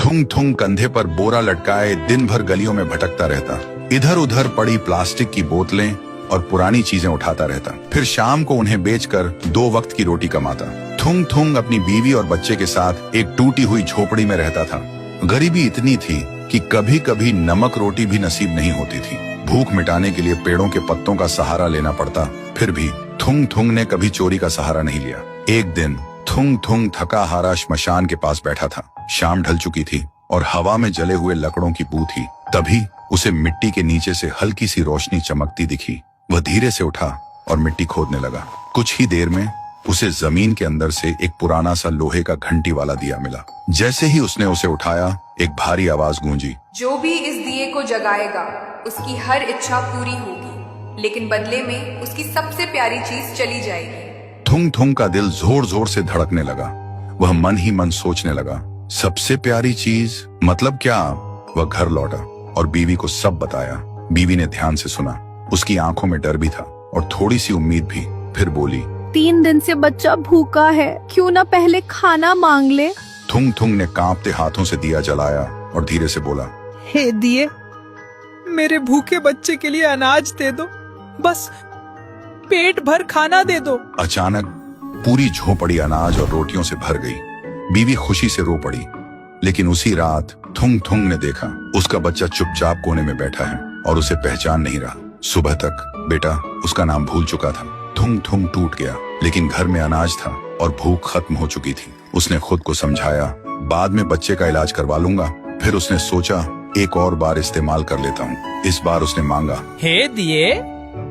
थुंग थुंग कंधे पर बोरा लटकाए दिन भर गलियों में भटकता रहता। इधर उधर पड़ी प्लास्टिक की बोतलें और पुरानी चीजें उठाता रहता। फिर शाम को उन्हें बेचकर 2 वक्त की रोटी कमाता। थुंग थुंग अपनी बीवी और बच्चे के साथ एक टूटी हुई झोपड़ी में रहता था। गरीबी इतनी थी कि कभी कभी नमक रोटी भी नसीब नहीं होती थी। भूख मिटाने के लिए पेड़ों के पत्तों का सहारा लेना पड़ता। फिर भी थुंग थुंग ने कभी चोरी का सहारा नहीं लिया। एक दिन थुंग थुंग थका हारा श्मशान के पास बैठा था। शाम ढल चुकी थी और हवा में जले हुए लकड़ों की बू थी। तभी उसे मिट्टी के नीचे से हल्की सी रोशनी चमकती दिखी। वह धीरे से उठा और मिट्टी खोदने लगा। कुछ ही देर में उसे जमीन के अंदर से एक पुराना सा लोहे का घंटी वाला दिया मिला। जैसे ही उसने उसे उठाया, एक भारी आवाज गूंजी, जो भी इस दिए को जगाएगा उसकी हर इच्छा पूरी होगी, लेकिन बदले में उसकी सबसे प्यारी चीज चली जाएगी। थुंग थुंग का दिल जोर जोर से धड़कने लगा। वह मन ही मन सोचने लगा, सबसे प्यारी चीज मतलब क्या? वह घर लौटा और बीवी को सब बताया। बीवी ने ध्यान से सुना। उसकी आंखों में डर भी था और थोड़ी सी उम्मीद भी। फिर बोली, 3 दिन से बच्चा भूखा है, क्यों ना पहले खाना मांग ले। थुंग थुंग ने कांपते हाथों से दिया जलाया और धीरे से बोला, हे दिए, मेरे भूखे बच्चे के लिए अनाज दे दो, बस पेट भर खाना दे दो। अचानक पूरी झोपड़ी अनाज और रोटियों से भर गई। बीवी खुशी से रो पड़ी। लेकिन उसी रात थुंग थुंग ने देखा उसका बच्चा चुपचाप कोने में बैठा है और उसे पहचान नहीं रहा। सुबह तक बेटा उसका नाम भूल चुका था। थुंग थुंग टूट गया, लेकिन घर में अनाज था और भूख खत्म हो चुकी थी। उसने खुद को समझाया, बाद में बच्चे का इलाज करवा लूंगा। फिर उसने सोचा, एक और बार इस्तेमाल कर लेता हूँ। इस बार उसने मांगा, हे दिए,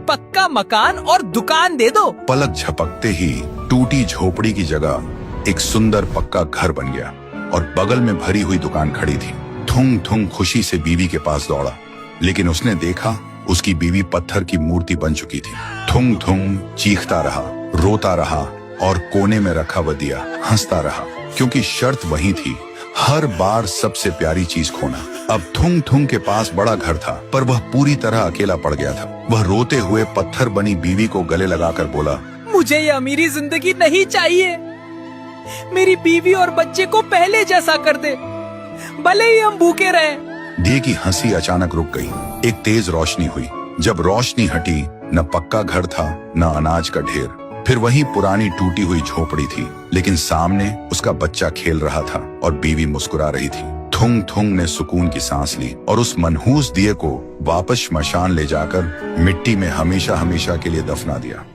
पक्का मकान और दुकान दे दो। पलक झपकते ही टूटी झोपड़ी की जगह एक सुंदर पक्का घर बन गया और बगल में भरी हुई दुकान खड़ी थी। थुंग थुंग खुशी से बीवी के पास दौड़ा, लेकिन उसने देखा उसकी बीवी पत्थर की मूर्ति बन चुकी थी। थुंग थुंग चीखता रहा, रोता रहा और कोने में रखा वह दिया हंसता रहा, क्योंकि शर्त वही थी, हर बार सबसे प्यारी चीज खोना। अब थुंग थुंग के पास बड़ा घर था, पर वह पूरी तरह अकेला पड़ गया था। वह रोते हुए पत्थर बनी बीवी को गले लगाकर बोला, मुझे ये अमीरी जिंदगी नहीं चाहिए। मेरी बीवी और बच्चे को पहले जैसा कर दे, भले ही हम भूखे रहें। दिए की हंसी अचानक रुक गई। एक तेज रोशनी हुई। जब रोशनी हटी, न पक्का घर था न अनाज का ढेर। फिर वही पुरानी टूटी हुई झोपड़ी थी, लेकिन सामने उसका बच्चा खेल रहा था और बीवी मुस्कुरा रही थी। थुंग थुंग ने सुकून की सांस ली और उस मनहूस दिए को वापस श्मशान ले जाकर मिट्टी में हमेशा हमेशा के लिए दफना दिया।